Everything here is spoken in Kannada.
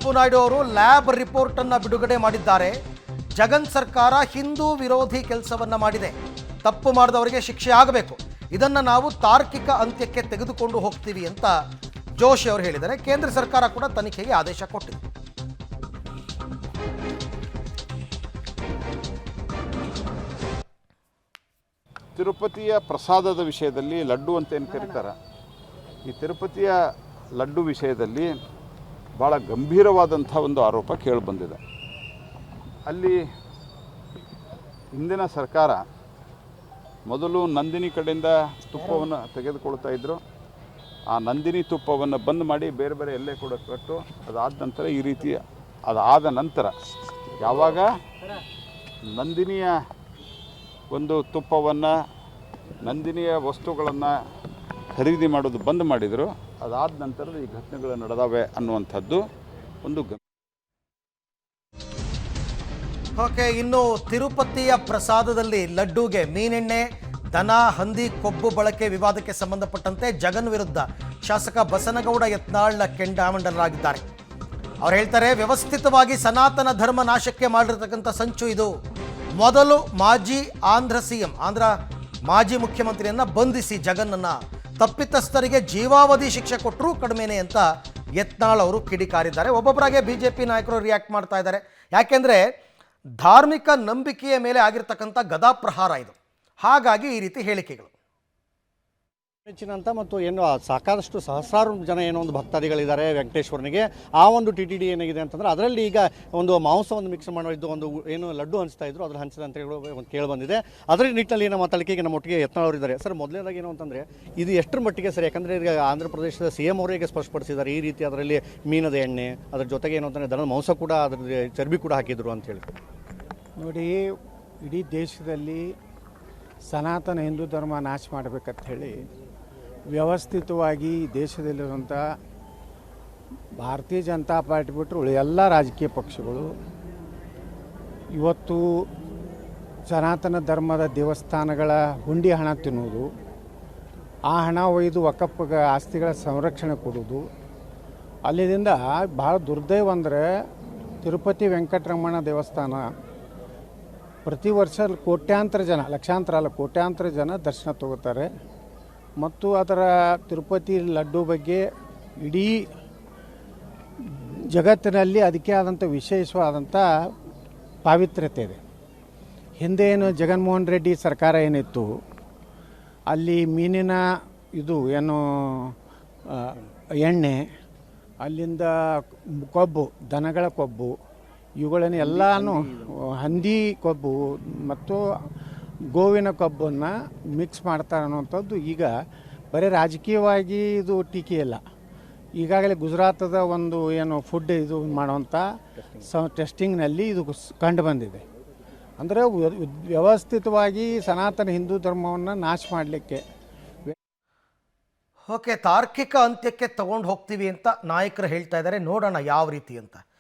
ಚಂದ್ರಬಾಬು ನಾಯ್ಡು ಅವರು ಲ್ಯಾಬ್ ರಿಪೋರ್ಟ್ ಅನ್ನು ಬಿಡುಗಡೆ ಮಾಡಿದ್ದಾರೆ. ಜಗನ್ ಸರ್ಕಾರ ಹಿಂದೂ ವಿರೋಧಿ ಕೆಲಸವನ್ನ ಮಾಡಿದೆ, ತಪ್ಪು ಮಾಡಿದವರಿಗೆ ಶಿಕ್ಷೆ ಆಗಬೇಕು, ಇದನ್ನು ನಾವು ತಾರ್ಕಿಕ ಅಂತ್ಯಕ್ಕೆ ತೆಗೆದುಕೊಂಡು ಹೋಗ್ತೀವಿ ಅಂತ ಜೋಶಿ ಅವರು ಹೇಳಿದ್ದಾರೆ. ಕೇಂದ್ರ ಸರ್ಕಾರ ಕೂಡ ತನಿಖೆಗೆ ಆದೇಶ ಕೊಟ್ಟಿದೆ. ತಿರುಪತಿಯ ಪ್ರಸಾದದ ವಿಷಯದಲ್ಲಿ ಲಡ್ಡು ಅಂತ ಏನು ಕರೀತಾರೆ, ಈ ತಿರುಪತಿಯ ಲಡ್ಡು ವಿಷಯದಲ್ಲಿ ಭಾಳ ಗಂಭೀರವಾದಂಥ ಒಂದು ಆರೋಪ ಕೇಳಿಬಂದಿದೆ. ಅಲ್ಲಿ ಹಿಂದಿನ ಸರ್ಕಾರ ಮೊದಲು ನಂದಿನಿ ಕಡೆಯಿಂದ ತುಪ್ಪವನ್ನು ತೆಗೆದುಕೊಳ್ತಾ ಇದ್ದರು. ಆ ನಂದಿನಿ ತುಪ್ಪವನ್ನು ಬಂದ್ ಮಾಡಿ ಬೇರೆ ಬೇರೆ ಎಲ್ಲೇ ಕೂಡ ಕೊಟ್ಟು ಅದಾದ ನಂತರ ಈ ರೀತಿ ಅದಾದ ನಂತರ ಯಾವಾಗ ನಂದಿನಿಯ ಒಂದು ತುಪ್ಪವನ್ನು, ನಂದಿನಿಯ ವಸ್ತುಗಳನ್ನು ಖರೀದಿ ಮಾಡೋದು ಬಂದ್ ಮಾಡಿದರು, ಅದಾದ ನಂತರದ ಈ ಘಟನೆಗಳು ನಡೆದಾವೆ ಅನ್ನುವಂಥದ್ದು ಒಂದು ಓಕೆ. ಇನ್ನು ತಿರುಪತಿಯ ಪ್ರಸಾದದಲ್ಲಿ ಲಡ್ಡೂಗೆ ಮೀನೆಣ್ಣೆ, ದನ, ಹಂದಿ ಕೊಬ್ಬು ಬಳಕೆ ವಿವಾದಕ್ಕೆ ಸಂಬಂಧಪಟ್ಟಂತೆ ಜಗನ್ ವಿರುದ್ಧ ಶಾಸಕ ಬಸನಗೌಡ ಯತ್ನಾಳ್ ಕೆಂಡಾಮಂಡಲರಾಗಿದ್ದಾರೆ. ಅವ್ರು ಹೇಳ್ತಾರೆ, ವ್ಯವಸ್ಥಿತವಾಗಿ ಸನಾತನ ಧರ್ಮ ನಾಶಕ್ಕೆ ಮಾಡಿರ್ತಕ್ಕಂಥ ಸಂಚು ಇದು. ಮೊದಲು ಮಾಜಿ ಆಂಧ್ರ ಸಿಎಂ, ಆಂಧ್ರ ಮಾಜಿ ಮುಖ್ಯಮಂತ್ರಿಯನ್ನ ಬಂಧಿಸಿ ಜಗನ್ನನ್ನ, ತಪ್ಪಿತಸ್ಥರಿಗೆ ಜೀವಾವಧಿ ಶಿಕ್ಷೆ ಕೊಟ್ಟರೂ ಕಡಿಮೆನೆ ಅಂತ ಯತ್ನಾಳ್ ಅವರು ಕಿಡಿಕಾರಿದ್ದಾರೆ. ಒಬ್ಬೊಬ್ಬರಾಗೆ ಬಿಜೆಪಿ ನಾಯಕರು ರಿಯಾಕ್ಟ್ ಮಾಡ್ತಾ ಇದ್ದಾರೆ. ಯಾಕೆಂದರೆ ಧಾರ್ಮಿಕ ನಂಬಿಕೆಯ ಮೇಲೆ ಆಗಿರ್ತಕ್ಕಂಥ ಗದಾಪ್ರಹಾರ ಇದು, ಹಾಗಾಗಿ ಈ ರೀತಿ ಹೇಳಿಕೆಗಳು. ಹೆಚ್ಚಿನಂತ ಮತ್ತು ಏನು ಸಾಕಷ್ಟು ಸಹಸ್ರಾರು ಜನ ಏನೋ ಒಂದು ಭಕ್ತಾದಿಗಳಿದ್ದಾರೆ ವೆಂಕಟೇಶ್ವರನಿಗೆ. ಆ ಒಂದು ಟಿ ಏನಾಗಿದೆ ಅಂತಂದ್ರೆ ಅದರಲ್ಲಿ ಈಗ ಒಂದು ಮಾಂಸವನ್ನು ಮಿಕ್ಸ್ ಮಾಡಿದ್ದು ಒಂದು ಏನು ಲಡ್ಡು ಹಂಚ್ತಾ ಇದ್ರು, ಅದ್ರ ಹಂಚಿದ ಅಂತ ಹೇಳಿ ಒಂದು ಕೇಳಿ ಬಂದಿದೆ. ಅದರ ನಿಟ್ಟಿನಲ್ಲಿ ಏನೋ ಮಾತಾಡಲಿಕ್ಕೆ ಈಗ ನಮ್ಮ ಒಟ್ಟಿಗೆ ಯತ್ನಾಳ್ ಅವರಿದ್ದಾರೆ. ಸರ್, ಮೊದಲನೇದಾಗಿ ಏನು ಅಂತಂದರೆ ಇದು ಎಷ್ಟರ ಮಟ್ಟಿಗೆ ಸರಿ? ಯಾಕಂದರೆ ಈಗ ಆಂಧ್ರ ಪ್ರದೇಶದ ಸಿ ಎಂ ಅವರಿಗೆ ಸ್ಪಷ್ಟಪಡಿಸಿದ್ದಾರೆ ಈ ರೀತಿ ಅದರಲ್ಲಿ ಮೀನದ ಎಣ್ಣೆ, ಅದ್ರ ಜೊತೆಗೆ ಏನು ಅಂತಂದರೆ ದನದ ಮಾಂಸ ಕೂಡ, ಅದ್ರ ಚರ್ಬಿ ಕೂಡ ಹಾಕಿದ್ರು ಅಂತ ಹೇಳಿ. ನೋಡಿ, ಇಡೀ ದೇಶದಲ್ಲಿ ಸನಾತನ ಹಿಂದೂ ಧರ್ಮ ನಾಶ ಮಾಡಬೇಕಂತ ಹೇಳಿ ವ್ಯವಸ್ಥಿತವಾಗಿ ದೇಶದಲ್ಲಿರುವಂಥ ಭಾರತೀಯ ಜನತಾ ಪಾರ್ಟಿ ಬಿಟ್ಟರು ಎಲ್ಲ ರಾಜಕೀಯ ಪಕ್ಷಗಳು ಇವತ್ತು ಸನಾತನ ಧರ್ಮದ ದೇವಸ್ಥಾನಗಳ ಹುಂಡಿ ಹಣ ತಿನ್ನೋದು, ಆ ಹಣ ಒಯ್ದು ವಕಫ್ ಆಸ್ತಿಗಳ ಸಂರಕ್ಷಣೆ ಕೊಡೋದು. ಅಲ್ಲಿಂದ ಭಾಳ ದುರ್ದೈವ ಅಂದರೆ ತಿರುಪತಿ ವೆಂಕಟರಮಣ ದೇವಸ್ಥಾನ ಪ್ರತಿ ವರ್ಷ ಕೋಟ್ಯಾಂತರ ಜನ, ಲಕ್ಷಾಂತರ ಅಲ್ಲ ಕೋಟ್ಯಾಂತರ ಜನ ದರ್ಶನ ತಗೋತಾರೆ. ಮತ್ತು ಅದರ ತಿರುಪತಿ ಲಡ್ಡು ಬಗ್ಗೆ ಇಡೀ ಜಗತ್ತಿನಲ್ಲಿ ಅದಕ್ಕೆ ಆದಂಥ ವಿಶೇಷವಾದಂಥ ಪಾವಿತ್ರ್ಯತೆ ಇದೆ. ಹಿಂದೆ ಏನು ಜಗನ್ಮೋಹನ್ ರೆಡ್ಡಿ ಸರ್ಕಾರ ಏನಿತ್ತು, ಅಲ್ಲಿ ಮೀನಿನ ಇದು ಏನು ಎಣ್ಣೆ, ಅಲ್ಲಿಂದ ಕೊಬ್ಬು, ದನಗಳ ಕೊಬ್ಬು, ಇವುಗಳನ್ನು ಎಲ್ಲನೂ ಹಂದಿ ಕೊಬ್ಬು ಮತ್ತು ಗೋವಿನ ಕೊಬ್ಬನ್ನು ಮಿಕ್ಸ್ ಮಾಡ್ತಾರೆ ಅನ್ನುವಂಥದ್ದು ಈಗ ಬರೀ ರಾಜಕೀಯವಾಗಿ ಇದು ಟೀಕೆಯಲ್ಲ. ಈಗಾಗಲೇ ಗುಜರಾತದ ಒಂದು ಏನು ಫುಡ್ ಇದು ಮಾಡುವಂಥ ಟೆಸ್ಟಿಂಗ್ನಲ್ಲಿ ಇದು ಕಂಡು ಬಂದಿದೆ. ಅಂದರೆ ವ್ಯವಸ್ಥಿತವಾಗಿ ಸನಾತನ ಹಿಂದೂ ಧರ್ಮವನ್ನು ನಾಶ ಮಾಡಲಿಕ್ಕೆ. ಓಕೆ, ತಾರ್ಕಿಕ ಅಂತ್ಯಕ್ಕೆ ತಗೊಂಡು ಹೋಗ್ತೀವಿ ಅಂತ ನಾಯಕರು ಹೇಳ್ತಾ ಇದ್ದಾರೆ. ನೋಡೋಣ ಯಾವ ರೀತಿ ಅಂತ.